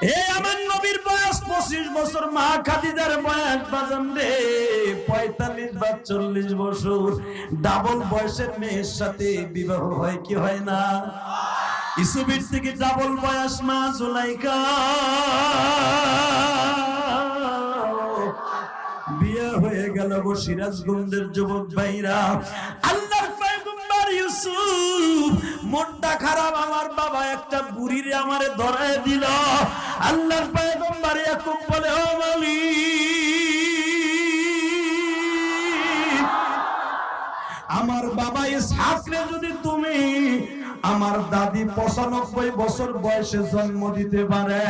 হে আমার নবীর বয়স 25 বছর, মা খাদিজার বয়স বাজান রে 45 বা 40 বছর। ডাবল বয়সের মেয়ের সাথে বিবাহ হয় কি হয় না? ইসুফের থেকে ডাবল বয়স মা জুলাইখা বিয়ে হয়ে গেল গো। সিরাজগঞ্জের যুবক ভাইরা, আল্লাহর পয়গম্বর ইউসুফ মনটা খারাপ, আমার বাবা একটা বুড়িরে আমারে ধরায় দিল। আল্লাহর পয়গম্বর ইয়াকুব বলে, ও মালিক, আমার বাবা ইসহাকরে যদি তুমি আমার দাদি 95 বছর বয়সে জন্ম দিতে পারে,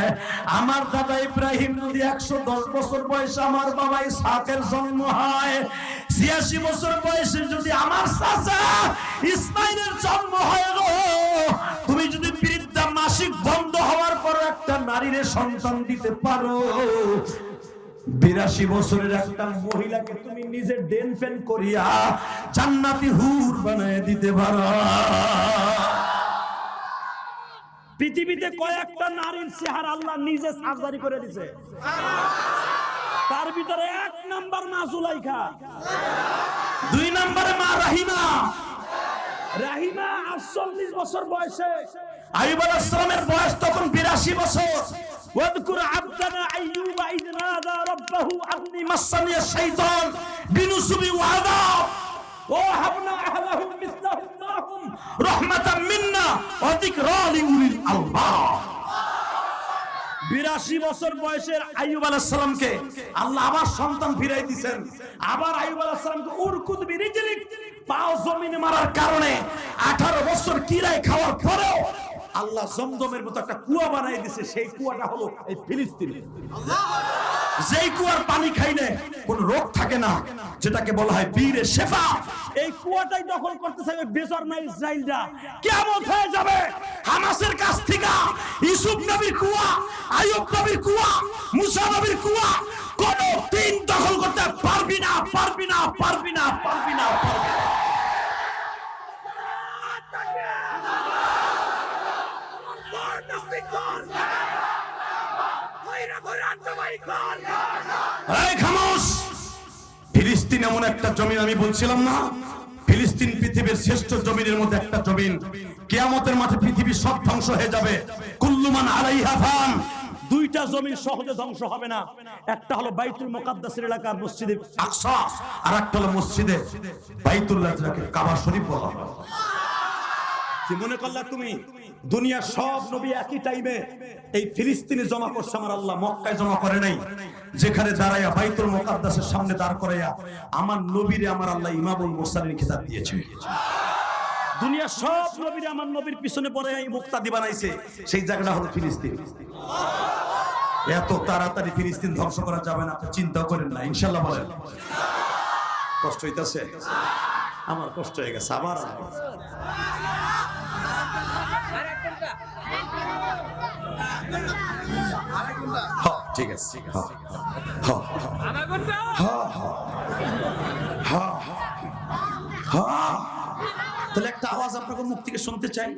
আমার দাদা ইব্রাহিম যদি 110 বছর বয়সে আমার বাবা ইসহাকের জন্ম হয়, 86 বছর বয়সে যদি আমার চাচা ইসমাইলের জন্ম হয় গো, তুমি যদি বৃদ্ধা মাসিক বন্ধ হওয়ার পর একটা নারীর সন্তান দিতে পারো, 82 বছরের একটা মহিলাকে তুমি নিজে ডেন ফেন করিয়া জান্নাতি হুর বানায় দিতে পারো। পৃথিবীতে কয়েকটা নারীর চেহারা আল্লাহ নিজে সার্জারি করে দিয়েছে, তার ভিতরে 1 নাম্বার মা জুলাইখা, 2 নম্বরে মা রাহিমা। রাহিমা 48 বছর বয়সে, আইয়ুব আলাইহিস সালামের বয়স তখন 82 বছর। ওয়াদকুর আবদানা আইয়ুব ইয নাদা রাব্বাহু আন্নী মাসানি আশ-শাইতান বিনুসবি ওয়া আযাব ওয়া হাবনা আহলাহুম মিসলাহুম মাহুম রাহমাতাম মিন্না ওয়া যিকরা লিউলিল আলবাব। 82 বছর বয়সের আইয়ুব আলাইহিস সালামকে আল্লাহ আবার সন্তান ফিরাই দিবেন। আবার আইয়ুব আলাইহিস সালামকে উরকুদ বিরিজলিক, পাও জমিনে মারার কারণে 18 বছর কিরায় খাওয়ার পরেও আল্লাহ জমজমের মতো একটা কুয়া বানাই দিয়েছে। সেই কুয়াটা হলো এই ফিলিস্তিন। যেই কুয়ার পানি খাইলে কোন রোগ থাকে না, যেটাকে বলা হয় বীরে শেফা। এই কুয়াটাই দখল করতে চাইবে বেজরমা ইসরাইলরা। কিয়ামত হয়ে যাবে, হামাসের কাছ থেকে ইউসুফ নবীর কুয়া, আইয়ুব নবীর কুয়া, মুসা নবীর কুয়া কোন দিন দখল করতে পারবি না, পারবি না, পারবি না, পারবি না, পারবি না। ফিলিস্তিন এমন একটা জমিন, আমি বলছিলাম না, ফিলিস্তিন পৃথিবীর শ্রেষ্ঠ জমিনের মধ্যে একটা জমিন। কিয়ামতের মাঠে পৃথিবী সব ধ্বংস হয়ে যাবে। কুল্লুমান আলাইহা ফান। 2টা জমিন সহজে ধ্বংস হবে না। একটা হলো বাইতুল মুকাদ্দাসের এলাকা মসজিদে আকসা, আর একটা হলো মসজিদে বাইতুল্লাহ, যাকে কাবা শরীফ বলা হয়। কি মনে করলা তুমি দুনিয়ার সব নবী একই টাইমে এই ফিলিস্তিনে জমা করছে? আমার আল্লাহ মক্কায় জমা করে নাই, যেখানে দাঁড়াইয়া বাইতুল মুকাদ্দাসের সামনে দাঁড় করাইয়া আমার নবীরে আমার আল্লাহ ইমামুল মুরসালিন খেতাব দিয়েছে। দুনিয়ার সব নবীরে আমার নবীর পিছনে পড়ে এই মুক্তাদি বানাইছে, সেই জায়গাটা হলো ফিলিস্তিন। এত তাড়াতাড়ি ফিলিস্তিন ধ্বংস করা যাবে না, চিন্তা করেন না, ইনশাআল্লাহ বলেন। কষ্ট হইতাছে? আমার কষ্ট হয়ে গেছে। আবার ঠিক আছে, তাহলে একটা আওয়াজ আপনাকে মুখ থেকে শুনতে চাই।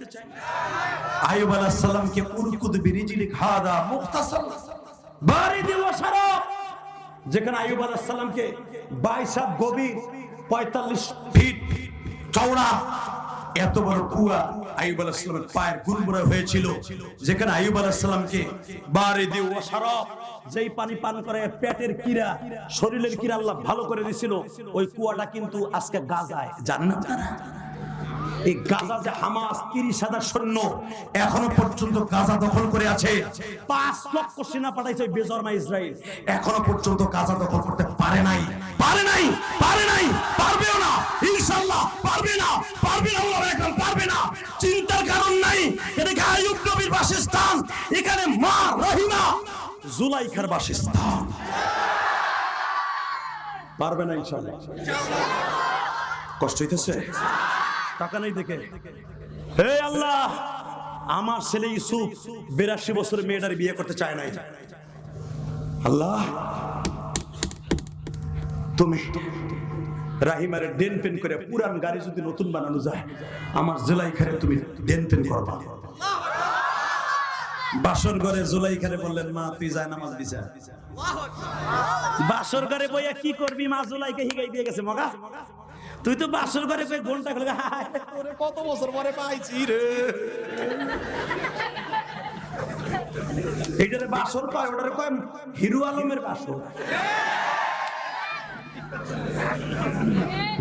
আইয়ুব আলাইহিস সালামকে উরকুদ বিরিজলিক হাদা মুখতাসার বারিদি ওয়া শারাব, যেখানে আইয়ুব আলাইহিস সালামকে 22 হাত গভীর, 45 ফিট চওড়া এত বড় কুয়া আইয়ুব আলাইহিস সালামের পায়ের গুড়গুড়া হয়েছিল, যেখানে আইয়ুব আলাইহিস সালামকে বারিদি ওয়া শারাব, যেই পানি পান করে পেটের কিরা, শরীরের কিরা আল্লাহ ভালো করে দিয়েছিল। ওই কুয়াটা কিন্তু আজকে গাজায়, জানেন আপনারা? এই গাজা যে হামাস 30,000 সৈন্য এখনো পর্যন্ত গাজা দখল করে আছে। 5 লক্ষ সেনা পাঠাইছে বেজরমা ইসরাইল, এখনো পর্যন্ত গাজা দখল করতে পারে নাই, পারে নাই, পারে নাই, পারবেও না, ইনশাআল্লাহ পারবে না, পারবে না, আল্লাহ এখন পারবে না। চিন্তার কারণ নাই, এটা আইয়ুব নবীর বাসস্থান, এখানে মা রহিমা জুলাইখার বাসস্থান। পারবে না ইনশাআল্লাহ। কষ্ট হইতেছে? টাকা নেই দেখে, হে আল্লাহ, আমার ছেলে ইউসুফ 82 বছরের মেয়েটার বিয়ে করতে চায় নাই। আল্লাহ, তুমি রাহিমারে ডেন পেন করে পুরান গাড়ি যদি নতুন বানানো যায়, আমার জুলাইখারে তুমি ডেন পেন করবা। বাসর ঘরে জুলাইখারে বললেন, মা তুই যায় নামাজ বিছা। বাসর ঘরে বইয়া কি করবি, মা জুলাইকে হিগাই দিয়ে গেছে, মগা তুই তো বাসর ঘরে বই ঘন্টা খুলে কত বছর পরে পাইছি রে। এইটারে বাসর কয়, ওটারে কয় হিরু আলমের বাসর।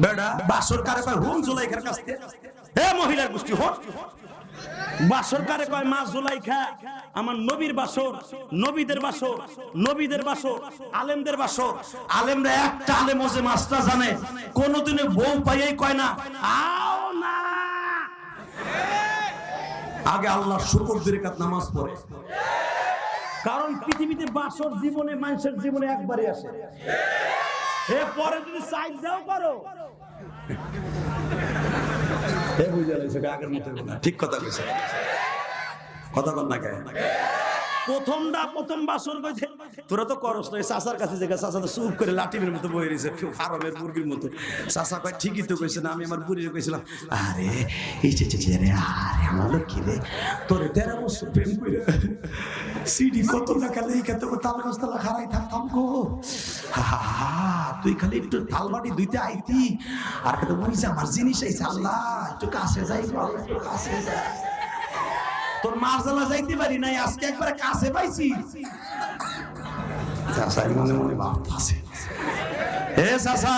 বেটা বাসর কারে কয় হুন জুলাইখার কাছ থেকে, হে মহিলার গোষ্ঠী হন। বাসর কারে কয় মা জুলাইখা আমার নবীর বাসর, নবীদের বাসর, নবীদের বাসর, আলেমদের বাসর। আলেমরা একটা আলেম ওজে মাসটা জানে, কোনদিনে বউ পাইয়াই কয় না আও না। আগে আল্লাহর শুকর দিয়ে রাকাত নামাজ পড়ে, কারণ পৃথিবীতে বাসর জীবনে মানুষের জীবনে একবারই আসে। এ পরে যদি সাইড দাও করো ঠিক কথা কইছে, কথা বল না কেন? প্রথম বাসর কইছে তোরা তো করস না, চাচার কাছে যে চাচা তো চুপ করে লাঠিমের মতো বই রয়েছে ফার্মের মুরগির মতো। চাচা কয় ঠিকই তো কইছে না, আমি আমার বুড়িরে কইছিলাম আরে এই রে আরে আমার লক্ষ্মী রে তোর 13 বছর প্রেম কইরা সিডি কত টাকা লেখা তো তাল গাছতলা খাড়াই থাকতাম গো। তুই খালি একটু থালবাটি দুইতে আইতি আর কত বলিস আমার জিনিস আইছে, আল্লাহ একটু কাছে যাই, একটু কাছে যাই। তোর মারজালা যাইতে পারি নাই, আজকে একবারে কাছে পাইছি। চাচাই মনে মনে ভাবতাছে, হে চাচা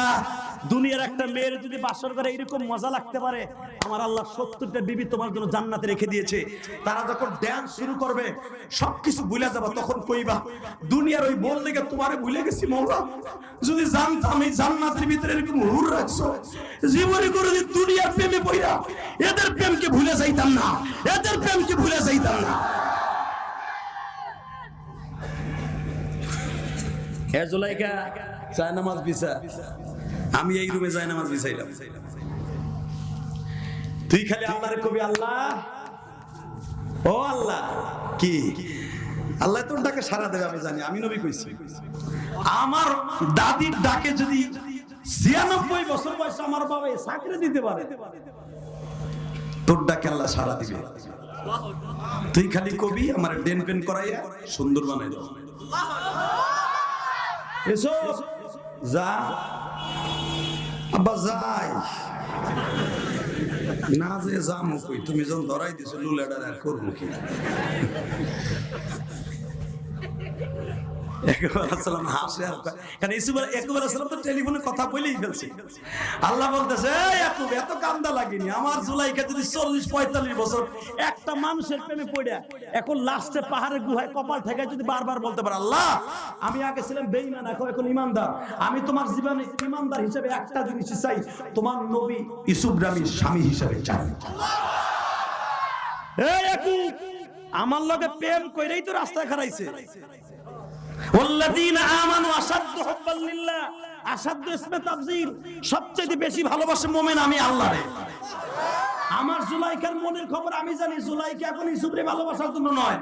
দুনিয়ার একটা মেয়ের যদি বাসর করে এরকম মজা লাগতে পারে, আমার আল্লাহ 70টা বিবি তোমার জন্য জান্নাতে রেখে দিয়েছে। তারা যখন ডান্স শুরু করবে সবকিছু ভুলে যাবা, তখন কইবা দুনিয়ার ওই বল লেগে তোমারে ভুলে গেছি মওলা, যদি জানতাম এই জান্নাতের ভিতরে এরকম হুর রাখছো, জীবনে কোনোদিন দুনিয়ার প্রেমে পইরা এদের প্রেমকে ভুলে যাইতাম না, এদের প্রেমকে ভুলে যাইতাম না। হে জুলাইখা যায় নামাজ বিছা, আমি এই রুমে যাই নামাজ বিছাইলাম, তুই খালি আল্লাহরে কবি আল্লাহ ও আল্লাহ। কি আল্লাহ তোর ডাকে সাড়া দেবে আমি জানি, আমি নবী কইছি। আমার দাদির ডাকে যদি 96 বছর বয়সে আমার বাবা চাকরি দিতে পারে, তোর ডাকে আল্লাহ সাড়া দিবে। তুই খালি কবি আমার ডেন পেন করাইয়া সুন্দর বানাই দাও। এসো যা আব্বা যাই না, যে যামো কই, তুমি যখন ধরাই দিছো লুলাডার আর করবো কি। আল্লাহ বলতেছে এত কান্দা লাগেনি, আমার জুলাইখা যদি 40-45 বছর একটা মানুষের প্রেমে পড়ে এখন লাস্টে পাহাড়ের গুহায় কপাল ঠেকে যদি বারবার বলতে পারে আল্লাহ আমি আগে ছিলাম বেঈমান এখন ইমানদার, আমি তোমার জীবনে ইমানদার হিসেবে একটা জিনিস চাই, তোমার নবী ইউসুফ রামির স্বামী হিসেবে চাই। আমার লগে প্রেম কইরাই তো রাস্তায় খাড়াইছে। ওয়াল্লাযীনা আমানু আশাদ্দু হুব্বান লিল্লাহ, আশাদ্দু ইসমে তাফসীর, সবচেয়ে বেশি ভালোবাসে মুমিন আমি আল্লাহরে। আমার জুলাইখার মনের খবর আমি জানি, জুলাইখা এখন ইউসুফরে ভালোবাসার জন্য নয়,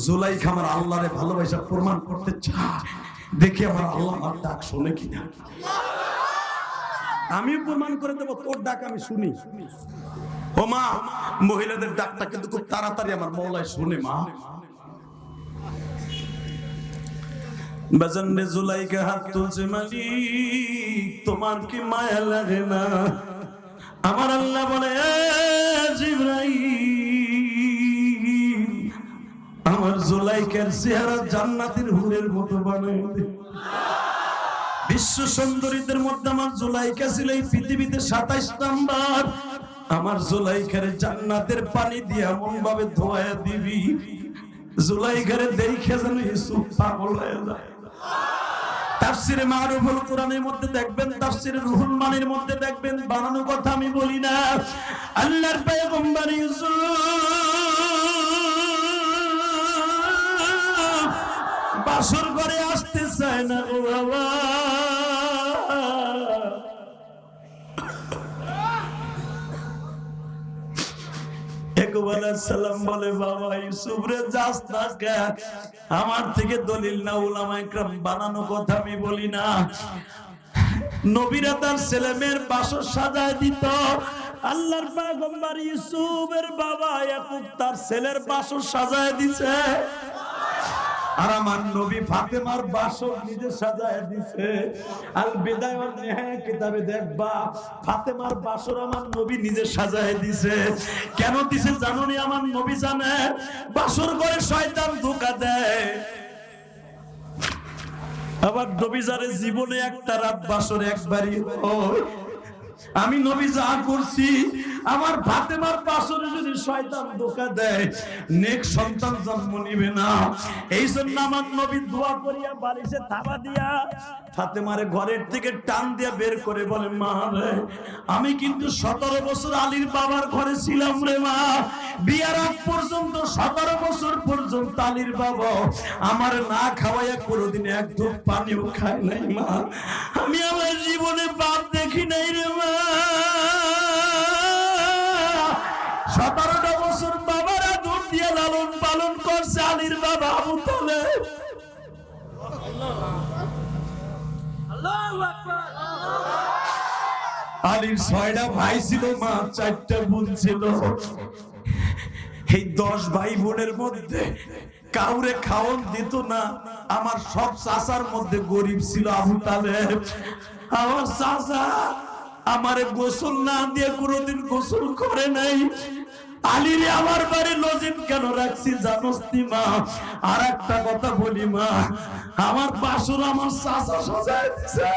জুলাইখা আমার আল্লাহরে ভালোবাসা প্রমাণ করতে চায়, দেখি আমার আল্লাহ আমার ডাক শুনে কিনা। আমি প্রমাণ করে দেব তোর ডাক আমি শুনি। ও মা, মহিলাদের ডাকটা কিন্তু খুব তাড়াতাড়ি আমার মওলায় শুনে। মা বাজানে জুলাইখা হাত তুলছে, মালিক তোমার কি মায়া লাগে না? আমার আল্লাহ বলে জিবরাইল আমার জুলাইখার চেহারা জান্নাতের হুরের মতো বানায় দে। বিশ্ব সুন্দরীদের মধ্যে আমার জুলাইখা ছিল এই পৃথিবীতে 27 নাম্বার। আমার জুলাইখার জান্নাতের পানি দিয়ে এমন ভাবে ধোয়া দিবি জুলাইখারে দেখে যেন ইউসুফ পাগল হয়ে যায়। তাফসিরে মারুফুল কোরআনের মধ্যে দেখবেন, তাফসিরে রুহুল মানির মধ্যে দেখবেন, বানানো কথা আমি বলি না। আল্লাহর পয়গম্বর ইউসুফ বাসর ঘরে আসতে চায় না ও বাবা। সালাম বলে বাবা ইউসুফ রে যাস না, আমার থেকে দলিল না, উলামায়ে কেরাম বানানো কথা আমি বলি না। নবীরা তার ছেলে মেয়ের বাসর সাজায় দিত, আল্লাহর পয়গম্বর ইউসুফের বাবা ইয়াকুব তার ছেলের বাসর সাজায় দিছে, আর আমার নবী ফাতেমার বাসর নিজে সাজায় দিছে। আল বিদায় ওয়ান নিহায়া কিতাবে দেখবা ফাতেমার বাসর আমার নবী নিজে সাজায় দিছে। কেন দিছে জানোনি? আমার নবী জানে বাসর ঘরে শয়তান ধোঁকা দেয়। আবার নবী জানে জীবনে একটা রাত বাসর একবারই হয়। আমি নবী যা করছি আমার ফাতেমার বাসরে যদি শয়তান ধোঁকা দেয় নেক সন্তান জন্ম নিবে না। এই জন্য আমার নবী দোয়া করিয়া বালিশে থাবা দিয়া ফাতেমারে ঘরের থেকে টান দিয়া বের করে বলে, মা রে আমি কিন্তু 17 বছর আলীর বাবার ঘরে ছিলাম রে মা। বিয়ার আগ পর্যন্ত 17 বছর পর্যন্ত আলীর বাবা আমার না খাওয়াইয়া কোনোদিন এক ঢোক পানিও খায় নাই মা। আমি আমার জীবনে বাপ দেখি নাই রে মা। 17টা বছর বাবারা দুধ দিয়ে লালন পালন করছে আলীর বাবা আবু তালেব। আলীর 6টা ভাই ছিল, মা 4টা বোন ছিল। এই 10 ভাই বোনের মধ্যে কাউরে খাওয়ান দিত না। আমার সব চাচার মধ্যে গরিব ছিল আবু তালেব। আমার চাচা আমারে গোসল না দিয়ে কোনোদিন গোসল করে নাই। আলীরে আমার বাড়ি লজিন কেন রাখছি জানোস নি মা? আর একটা কথা বলি মা, আমার বাসর আমার চাচা সাজায় দিছে।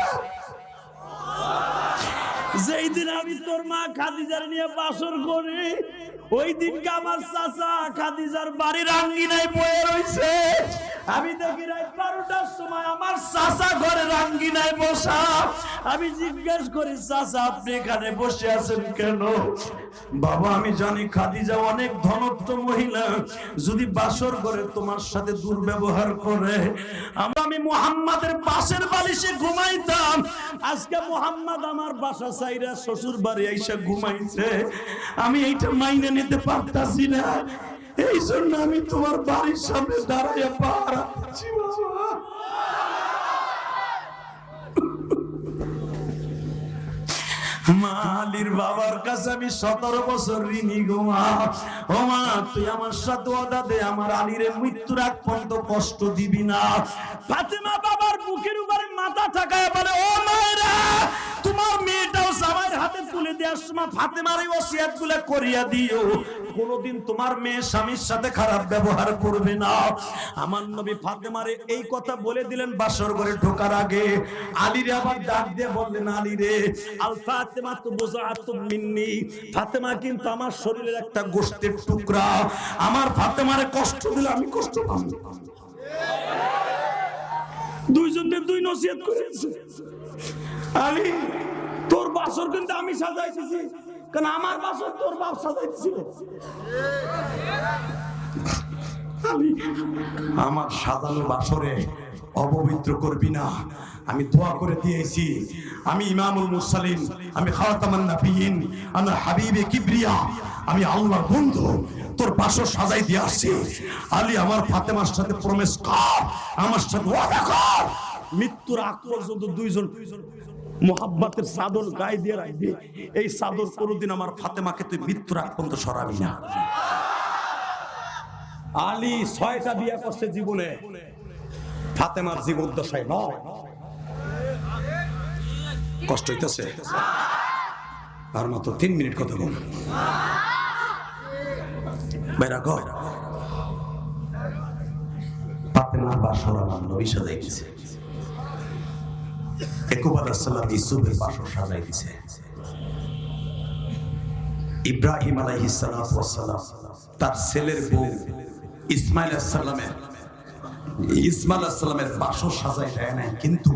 যেই দিন আমি তোর মা খাদিজার নিয়ে বাসর করি ওই দিনকে আমার চাচা খাদিজার বাড়ির আঙ্গিনায় বয়ে রইছে। আমি দেখি রাত 12টার সময় আমার চাচা ঘরের আঙ্গিনায় বসা। আমি জিজ্ঞেস করি, চাচা আপনি এখানে বসে আছেন কেন? বাবা আমি জানি খাদিজা অনেক ধনত্ব মহিলা, যদি বাসর ঘরে তোমার সাথে দুর্ব্যবহার করে আমি মুহাম্মাদের পাশের বালিশে ঘুমাইতাম। আজকে মুহাম্মদ আমার বাসা চাইরা শ্বশুর বাড়ি আইসা ঘুমাইছে, আমি এইটা মাইনে নিতে পারতাছি না। এই জন্য আমি তোমার বাড়ির সামনে দাঁড়াইয়া পাহারা দিচ্ছি বাবা। মালির বাবার কাছে আমি 17 বছর ঋণী গো মা। ও মা তুই আমার সাথে ওয়াদা দে আমার আলীরে মৃত্যুর আগ পর্যন্ত কষ্ট দিবি না। ফাতেমা বাবার বুকের উপরে মাথা ঠাকায় বলে, ও মায়েরা তোমার মেয়েটাও জামাইয়ের হাতে তুলে দেওয়ার সময় ফাতেমার এই ওসিয়তগুলো করিয়া দিও, কোনোদিন তোমার মেয়ে স্বামীর সাথে খারাপ ব্যবহার করবে না। আমার নবী ফাতেমারে এই কথা বলে দিলেন বাসর ঘরে ঢোকার আগে। আলীরে আবার ডাক দিয়ে বললেন, আলীরে আল ফাতেমা তো বুযআতুম মিন্নি, ফাতেমা কিন্তু আমার শরীরের একটা গোশতের টুকরা। আমার ফাতেমারে কষ্ট দিলে আমি কষ্ট পাবো। দুইজনের দুই নসিহত করেছে। আলী তোর বাসর কিন্তু আমি সাজাইতেছি, কারণ আমার বাসর তোর বাপ সাজাইতেছিল। আলী আমার সাজানো বাসরে অপবিত্র করবি না। আমি দোয়া করে দিয়েছি, আমি ইমামুল মুরসালিন, আমি খাতামান নবিয়্যিন, আমি হাবিবে কিবরিয়া, আমি আল্লাহর বন্ধু, তোর বাসর সাজাই দিয়ে আসছি। আলী আমার ফাতেমার সাথে প্রমিস কর, আমার সাথে ওয়াদা কর, মৃত্যুর আগ পর্যন্ত দুইজন মোহাব্বতের চাদর গায়ে দিয়ে রাখবি। এই চাদর কোনোদিন আমার ফাতেমাকে তুই মৃত্যুর আগ পর্যন্ত সরাবি না। আলী 6টা বিয়ে করছে জীবনে, ফাতেমার জীবদ্দশায় নয়। কষ্ট হইতেছে? আর মাত্র 3 মিনিট কথা বল বাইরা কর। ফাতেমার বাসর আমার নবী সাজাই দিয়েছে। ইয়াকুব আলাইহিস সালাম ইউসুফের বাসর সাজাই দিয়েছে। ইব্রাহিম আলাইহিস সালাম তার ছেলের বউ ইসমাইল আলাইহিস সালামের বাসর সাজাই দেয় নাই, কিন্তু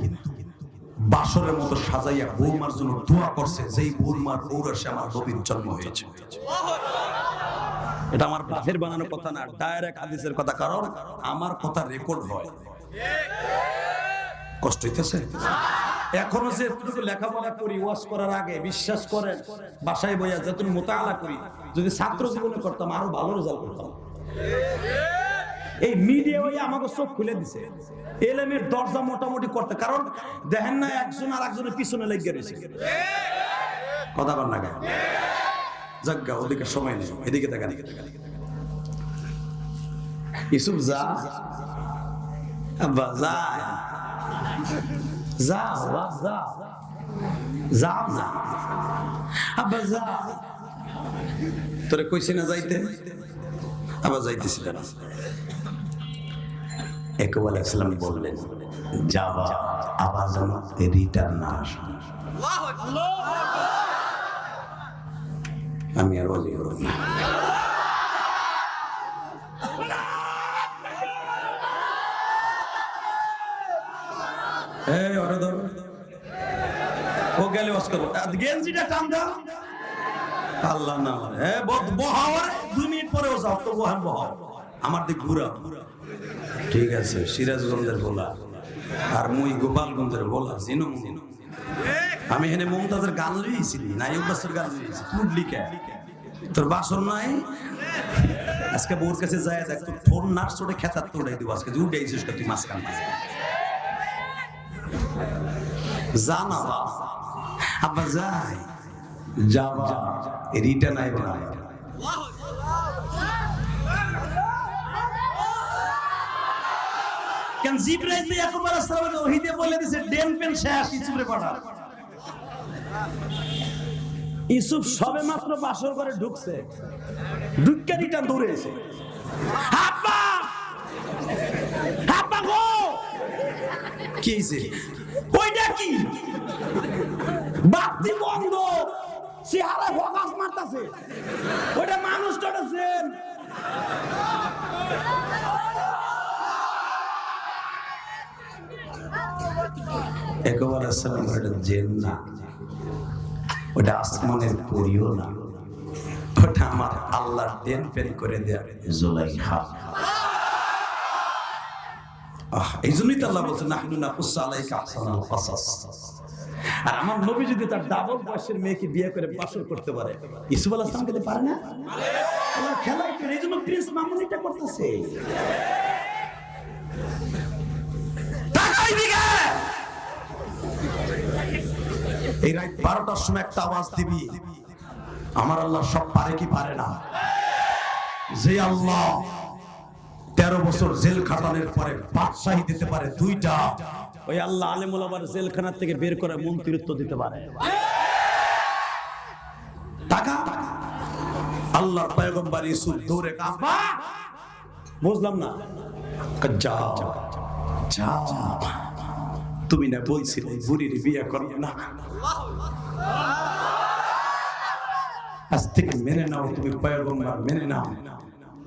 বাসরের মতো সাজাইয়া বৌমার জন্য দোয়া করছে, যেই বৌমার ঔরসে আমার নবীর জন্ম হয়েছে। এটা আমার বাপের বানানো কথা না, ডাইরেক্ট হাদিসের কথা, কারণ আমার কথা রেকর্ড হয়। কষ্ট হইতেছে? এখনো যে এতটুকু লেখাপড়া করি ওয়াজ করার আগে, বিশ্বাস করেন বাসায় বইয়া যতটুকু মোতালা করি, যদি ছাত্র জীবনে করতাম আরো ভালো রেজাল্ট করতাম। এই মিডিয়া ওই আমাকে চোখ খুলে দিছে, এলেমের দরজা মোটামুটি করতে। কারণ দেখেন না একজন আর একজনের পিছনে লেগে রয়েছে, কথা বল না। জাগা, ওদিকে সময় নেই, এদিকে দেখা। ইউসুফ যা, আব্বা যা, যা যা যা যা, আব্বা যা, তোরে কইছি না যাইতে, আবার যাইতেছি না। ইয়াকুব আলাইহিস সালাম বললেন, যাবা, আবার যেন রিটার্ন না আসে। আমি আর ওয়াজি করব না। এই ওরে ধর, ও গেলে ওয়াজ করব, গেঞ্জিটা টান দাও। আল্লাহ না, বহাও, 2 মিনিট পরেও যাও, তো বহাও, আমার দিক ঘুরাও। ঠিক আছে, সিরাজগঞ্জের বলা আর মুই গোপালগঞ্জের বলা, চিনো? আমি এখানে মমতাজের গান লইয়েছিলি, নাইব বাসের গান লইয়েছি, তুডলি কে তোর বাসর নাই? আজকে বউর কাছে যায় দেখ, তোর ফোন নার্স ওটা খেতার তোড়াই দিব আজকে, যে উঠেছিস তুই মাঝখান থেকে। যা না আব্বা, যাই যাবা, রিটার্ন আইবে না। কেন জিবরাইল তো ইয়াকুব আলাইহিস সালামের ওহীতে বলে দিয়েছে, ডেন পেন শেষ, ইউসুফরে পাঠা। ইউসুফ সবে মাত্র বাসর করে ঢুকছে, ঢুককে রিটার্ন দৌড়েছে, আব্বা আব্বা গো, কি হইছে? কইটা কি? বাতি বন্ধ, চেহারা ফোকাস মারতাছে, ওটা মানুষ টটেছেন। ইয়াকুব আলাইহিস সালাম ওটা জেন না, ওটা আসমানের পরিও না, ওটা আমার আল্লাহর দেন ফেল করে দেয়া জুলাইখা। এই জন্যই তো আল্লাহ বলছেন, নাহনু নাকুসসু আলাইকা আহসানাল কাসাস। আর আমার নবী যদি তার ডাবল বয়সের মেয়েকে বিয়ে করে বাসর করতে পারে, ইউসুফ আলাইহিস সালাম কে পারে না? আল্লাহ খেলাই করে, এই জন্য প্রিন্স মামুন এটা করতেছে। টাকাই দিকে এই রাত 12টার সময় একটা আওয়াজ দিবি, আমার আল্লাহ সব পারে কি পারে না? যে আল্লাহ 13 বছর জেল খাটানোর পরে বাদশাহী দিতে পারে 2টা, ওই আল্লাহ আলেমুল আবার জেলখানা থেকে বের করে মন্ত্রিত্ব দিতে পারে। টাকা আল্লাহর পয়গম্বর ইউসুফ দৌড়ে, আব্বা বুঝলাম না, যাও যাও, তুমি না বলছিলে বুড়ির বিয়ে করবে না, আজ থেকে মেনে নাও, তুমি পয়গম্বর মেনে নাও,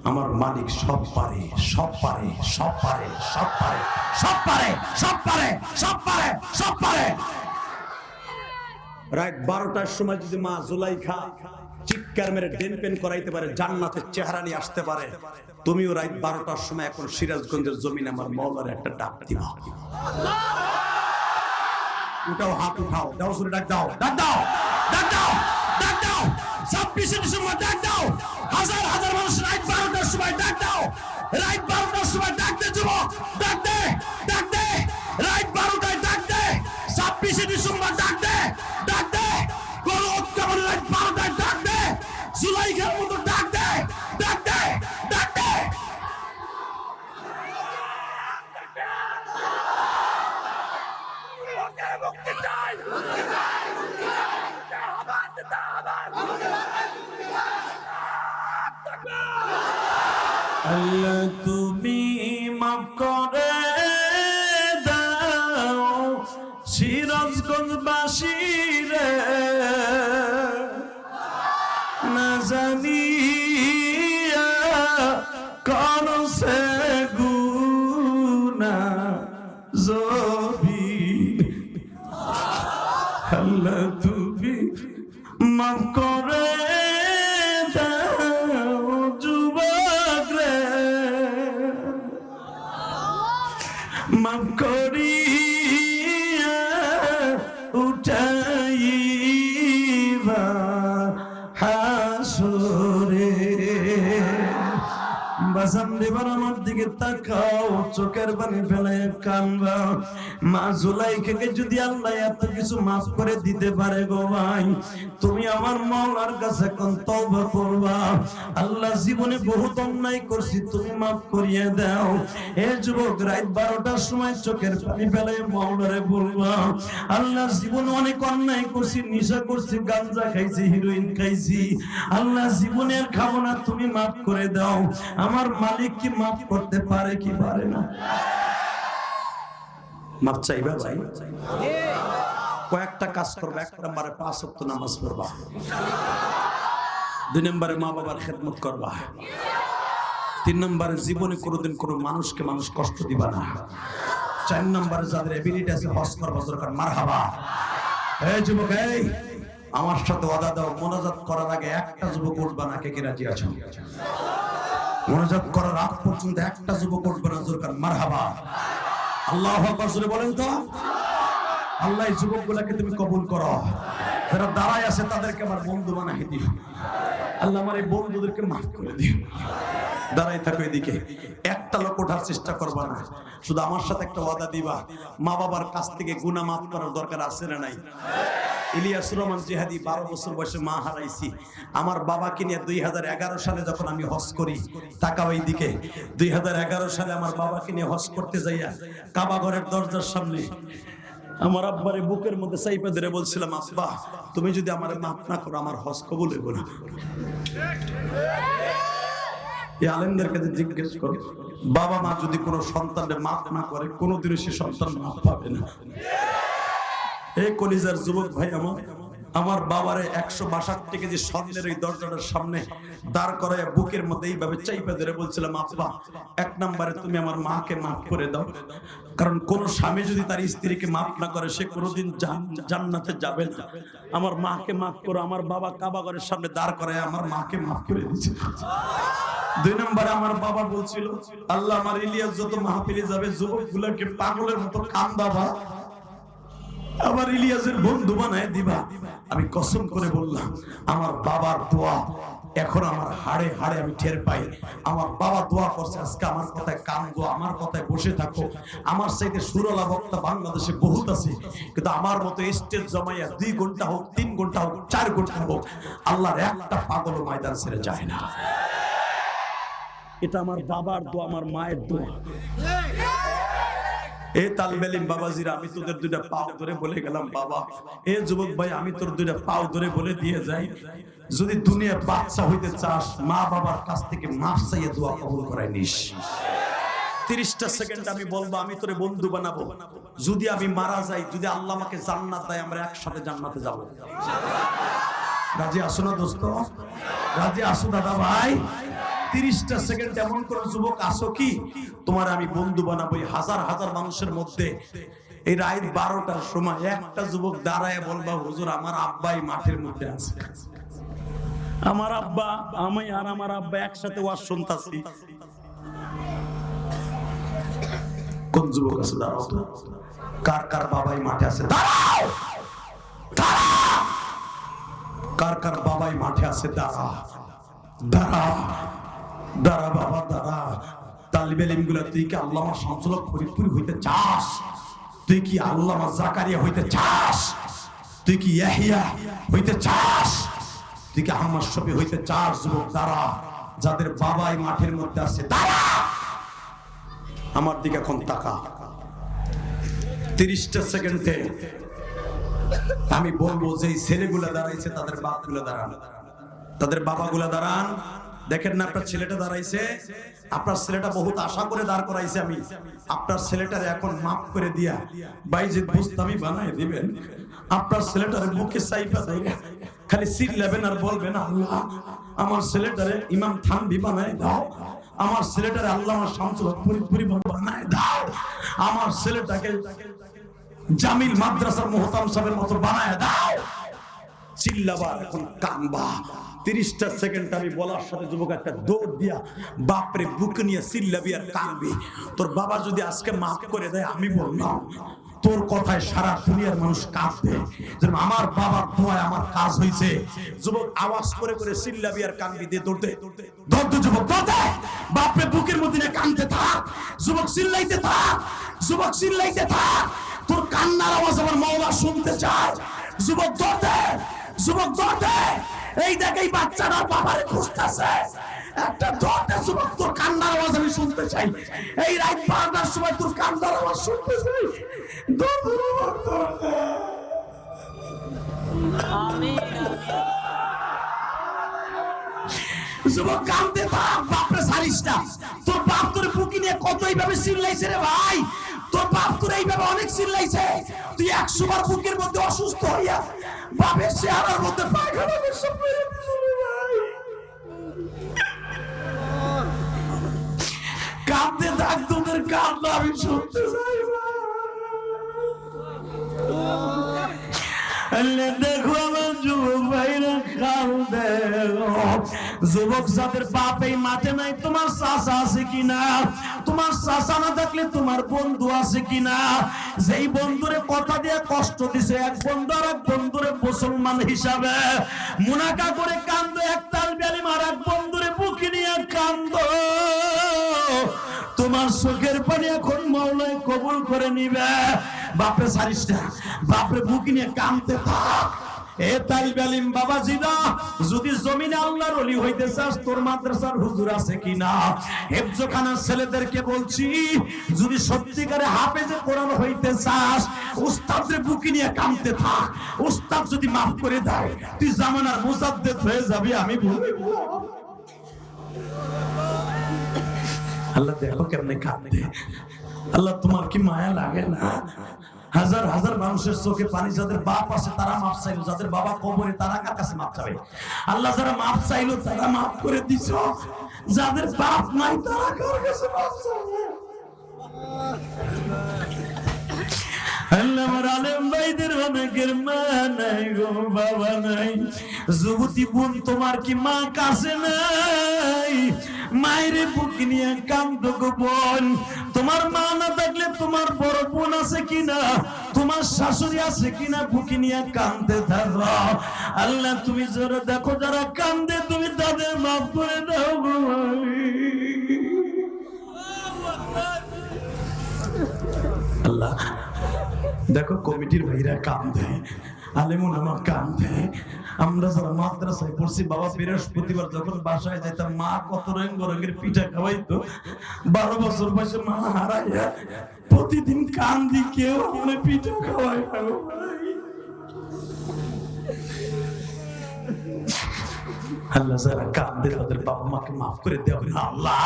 আমার মালিক সব পারে, সব পারে, সব পারে, সব পারে, সব পারে, সব পারে, সব পারে, সব পারে। রাত 12টার সময় যদি মা জুলাইখা চিৎকার মেরে ডেন পেন করাইতে পারে, জান্নাতের চেহারা নিয়ে আসতে পারে, তুমিও রাত 12টার সময় এখন সিরাজগঞ্জের জমিনে আমার মওলার একটা ডাক দিবা। উঠাও, হাত উঠাও, দাও সুরে ডাক দাও, ডাক দাও, ডাক দাও, ডাক দাও, 26শে ডিসেম্বর ডাক দাও, হাজার হাজার মানুষ রাত 12টার সময় ডাক দাও, রাত 12টার সময় ডাক দে যুবক, ডাক দে, ডাক দে, রাত 12টায় ডাক দে, 26শে ডিসেম্বর ডাক দে, ডাক দে, কোন উৎকাবন রাত 12টায় ডাক দে, জুলাইখার মতো ডাক দে, ডাক দে, ডাক দে। আল্লাহ তুমি মাফ করে দাও সিরাজগঞ্জবাসীরে, না জানিয়া করছে গুনাহ জবিন। আল্লাহ তুমি মাফ করে মাফ করিয়া উঠাইবা হাসরে, বাস আব্বাজান দেবার আমার দিকে তাকাও, চোখের পানি ফেলে কানবা। মা জুলাইখাকে যদি আল্লাহ এত কিছু মাফ করে দিতে পারে গো ভাই, তুমি আমার মাওলার কাছে কোন তওবা করবা। আল্লাহ জীবনে বহুত অন্যায় করছি, তুমি মাফ করিয়ে দাও। এ যুবক, রাত 12টার সময় চোখের পানি ফেলে মাওলারে বলবা, আল্লাহ জীবনে অনেক অন্যায় করছি, নেশা করছি, গাঁজা খাইছি, হিরোইন খাইছি, আল্লাহ জীবনে আর খাবো না, তুমি মাফ করে দাও। আমার মালিক কি মাফ করতে পারে কি পারে না? মাফ চাইবা ভাই? কয়েকটা কাজ করবে। 1 নম্বরে 5 ওয়াক্ত নামাজ পড়বা, 2 নম্বরে মা বাবার খেদমত করবা, 3 নম্বরে জীবনে কোনোদিন কোনো মানুষকে মানুষ কষ্ট দিবা না, 4 নম্বরে যাদের এবিলিটি আছে হজ করবা দরকার মারহাবা। এই যুবক, এই আমার সাথে ওয়াদা দাও, মোনাজাত করার আগে একটা যুবক উঠবা না। কে কে রাজি আছো? মোনাজাত করার আগ পর্যন্ত একটা যুবক উঠবে না, দরকার মারহাবা। আল্লাহু আকবার জোরে বলেন তো। আল্লাহ এই যুবকগুলোকে তুমি কবুল করো, যারা দাঁড়ায় আছে তাদেরকে আমার বন্ধু বানাই দিও। আল্লাহ আমার এই বন্ধুদেরকে মাফ করে দিও। দাঁড়াই থাকো এদিকে, একটা লোক ওঠার চেষ্টা করবা না, শুধু আমার সাথে একটা ওয়াদা দিবা, মা বাবার কাছ থেকে গুনাহ মাফ করার দরকার আছে না নাই? ইলিয়াস রহমান জিহাদি 12 বছর বয়সে মা হারাইছি। আমার বাবাকে নিয়ে 2011 সালে যখন আমি হজ করি, তাকাও এই দিকে, 2011 সালে আমার বাবাকে নিয়ে হজ করতে যাইয়া কাবা ঘরের দরজার সামনে আমার আব্বারে বুকের মধ্যে চাইপা ধরে বলছিলাম, আব্বা তুমি যদি আমারে মাফ না করো আমার হজ কবুল হইব না। এই আলেমদের কাছে জিজ্ঞেস করো, বাবা মা যদি কোনো সন্তানকে মাফ না করে কোনোদিনও সে সন্তান মাফ পাবে না। এই কলিজার যুবক ভাই, আমার বাবারে 162 কেজি স্বর্ণের এই দরজাটার সামনে দাঁড় করায় বুকের মধ্যে এইভাবে চাইপা ধরে বলছিলাম, আব্বা 1 নম্বরে তুমি আমার মাকে মাফ করে দাও, কারণ কোন স্বামী যদি তার স্ত্রীকে মাফ না করে সে কোনোদিন জান্নাতে যাবে না। আমার মাকে মাফ করো। আমার বাবা কাবা ঘরের সামনে দাঁড় করায় আমার মাকে মাফ করে দিয়েছে। 2 নম্বরে আমার বাবা বলছিল, আল্লাহ আমার ইলিয়াস যত মাহফিলে যাবে যুবকগুলোকে পাগলের মতো কান্দাবা, আমার ইলিয়াসের বন্ধু বানায় দিবা। আমি কসম করে বললাম, আমার বাবার দোয়া এখন আমার হাড়ে হাড়ে আমি টের পাই। আমার বাবা দোয়া করছে, আজকে আমার কথায় কান দো, আমার কথায় বসে থাকো। আমার চাইতে সুরলা বক্তা বাংলাদেশে বহুত আছে, কিন্তু আমার মতো স্টেজ জমাইয়া 2 ঘন্টা হোক, 3 ঘন্টা হোক, 4 ঘন্টা হোক, আল্লাহর একটা পাগল ময়দান ছেড়ে যায় না। এটা আমার বাবার দোয়া, আমার মায়ের দোয়া। এ তালবেলিম বাবাজিরা, আমি তোদের 2টা পাও ধরে বলে গেলাম বাবা। এ যুবক ভাই, আমি তোর 2টা পাও ধরে বলে দিয়ে যাই, যদি দুনিয়া বাদশা হইতে চাস মা বাবার কাছ থেকে মাফ চাইয়ে দোয়া কবুল করাই নিস। 30টা সেকেন্ড আমি বলবো, আমি তোরে বন্ধু বানাবো। যদি আমি মারা যাই, যদি আল্লাহ আমাকে জান্নাত দেয়, আমরা একসাথে জান্নাতে যাব। রাজি আসো না দোস্ত? রাজি আসো দাদা ভাই? 30টা সেকেন্ড এমন কোন যুবক আসো কি তোমার আমি বন্ধু বানাবো? হাজার হাজার মানুষের মধ্যে এই রাত 12টার সময় একটা যুবক দাঁড়ায় বলবা, হুজুর আমার আব্বাই মাঠের মধ্যে আছে, আমার আব্বা, আমি আর আমার আব্বা একসাথে ওয়াজ শুনতাছি। কোন যুবক আছে? দাঁড়াও তো, কার কার বাবাই মাঠে আছে? দাঁড়াও, দাঁড়াও, কার কার বাবাই মাঠে আছে? দাঁড়া, দাঁড়া, দাঁড়া বাবা, দাঁড়া। তালিবে ইলমগুলা, তুই কি আল্লামা শামসুল হক ফরিদপুরি হইতে চাস? তুই কি আল্লামা জাকারিয়া হইতে চাস? তুই কি ইয়াহিয়া হইতে চাস? তুই কি আহমদ শফি হইতে চাস? যুবক দাঁড়া, যাদের বাবাই মাঠের মধ্যে আছে দাঁড়া, আমার দিকে এখন তাকা। 30টা সেকেন্ডে আমি বলবো যে ছেলেগুলা দাঁড়াইছে তাদের বাপগুলা দাঁড়ান, তাদের বাবাগুলা দাঁড়ান। দেখেন না আপনার ছেলেটা দাঁড়াইছে, আপনার ছেলেটা বহুত আশা করে দাঁড় করাইছে। আমি আপনার ছেলেটারে এখন মাফ করে দিয়া বাইজিদ বুস্তামি বানায় দিবেন। আপনার ছেলেটারে বুকে চাইপা দেয়, খালি চিল্লাবেন আর বলবেন, আল্লাহ আমার ছেলেটারে ইমাম থানভী বানায় দাও, আমার ছেলেটারে আল্লামা শামসুল হক ফরিদপুরি বানায় দাও, আমার ছেলেটাকে জামিল মাদ্রাসার মুহতাম সাহেবের মতো বানায় দাও। চিল্লাবার এখন কানবা। 30টা সেকেন্ড আমি বলার সাথে যুবক একটা দৌড় দিয়া বাপরে বুক নিয়ে চিল্লাবি আর কানবি। তোর বাবা যদি আজকে মাফ করে দেয়, আমি বললাম তোর কথায় সারা দুনিয়ার মানুষ কাঁদবে, যেরকম আমার বাবার দোয়ায় আমার কাজ হয়েছে। যুবক আওয়াজ করে করে চিল্লাবি আর কানবি, দিয়ে দৌড়তে দৌড়তে যুবক দৌড়তে, বাপরে বুকের মধ্যে নিয়ে কানতে থাক, যুবক চিল্লাইতে থাক, যুবক চিল্লাইতে থাক, তোর কান্নার আওয়াজ আমার মাওলা শুনতে চায়। যুবক দৌড়তে, যুবক দৌড়তে, এই দেখ এই বাচ্চারা বাবারে খুঁজতেছে, একটা দৌড়তে যুবক, তোর কান্নার আওয়াজ আমি শুনতে চাই, এই রাত 12টার সময় তোর কান্নার আওয়াজ শুনতে চাই। যুবক কাঁদতে থাক, বাপরে ছাড়িস না, তোর বাপ তোর বুকি নিয়ে কত এইভাবে চিল্লাইছে রে ভাই, তোর বাপ তোর এইভাবে অনেক চিল্লাইছে, তুই 100 বার বুকের মধ্যে অসুস্থ হইয়া বাপের চেহারার মধ্যে পায়খানা পেশাব করে দিলি ভাই। কাঁদতে থাক, তোদের কান্না আমি শুনতে চাই। দেখো আমার যুবক ভাইরা কাঁদে, যুবক যাদের বাপ এই মাঠে নাই, তোমার চাচা আছে কিনা? তোমার চাচা না থাকলে তোমার বন্ধু আছে কিনা? যেই বন্ধুরে কথা দিয়ে কষ্ট দিছে, এক বন্ধু আর এক বন্ধুরে মুসলমান হিসাবে মুনাকা করে কান্দ, এক তালবি আলিম আর এক বন্ধুরে বুকে নিয়ে কান্দ, তোমার চোখের পানি এখন মাওলায় কবুল করে নিবে। বাপরে ছাড়িস না, বাপরে বুকে নিয়ে কাঁদতে থাক। এ তালবে আলিম বাবাজিরা, যদি জমিনে আল্লাহর ওলি হইতে চাস, তোর মাদ্রাসার হুজুর আছে কিনা? হেফজখানার ছেলেদেরকে বলছি, যদি সত্যিকারে হাফেজে কোরআন হইতে চাস, উস্তাদরে বুকে নিয়ে কাঁদতে থাক। উস্তাদ যদি মাফ করে দেয়, তুই জামানার মুজাদ্দেদ হয়ে যাবি, আমি বলবো। আল্লাহ দেখো কেমনে কাঁদে, আল্লাহ তোমার কি মায়া লাগে না? হাজার হাজার মানুষের চোখে পানি, যাদের বাপ আছে তারা মাফ চাইলো, যাদের বাবা কবরে তারা কার কাছে মাফ চাবে? আল্লাহ যারা মাফ চাইলো তারা মাফ করে দিছো, যাদের বাপ নাই তারা কার কাছে মাফ চাবে? আল্লাহ আমার আলেম ভাইদের অনেকের মা নাই গো, বাবা নাই। যুবতী বোন, তোমার কি মা কাছে নাই? মায়ের বুকে নিয়ে কাঁদো গো বোন। তোমার মা না থাকলে তোমার বড় বোন আছে কিনা, তোমার শাশুড়ি আছে কিনা, বুকে নিয়ে কাঁদতে থাকো। আল্লাহ তুমি যারা দেখো যারা কাঁদে, তুমি তাদের মাফ করে দাও গো। আল্লাহ দেখো কমিটির ভাইরা কাঁদে, আলেমুন আমার কাঁদে। আমরা যারা মাদ্রাসায় পড়ছি, বাবা বৃহস্পতিবার যখন বাসায় যাইতাম, মা কত রঙের পিঠা খাওয়াইতো। 12 বছর বয়সে মা হারাইয়া প্রতিদিন কান্দি, কেউ আমার পিঠা খাওয়াই না। আল্লাহ যারা কাঁদে তাদের বাবা মাকে মাফ করে দেওয়া আল্লাহ।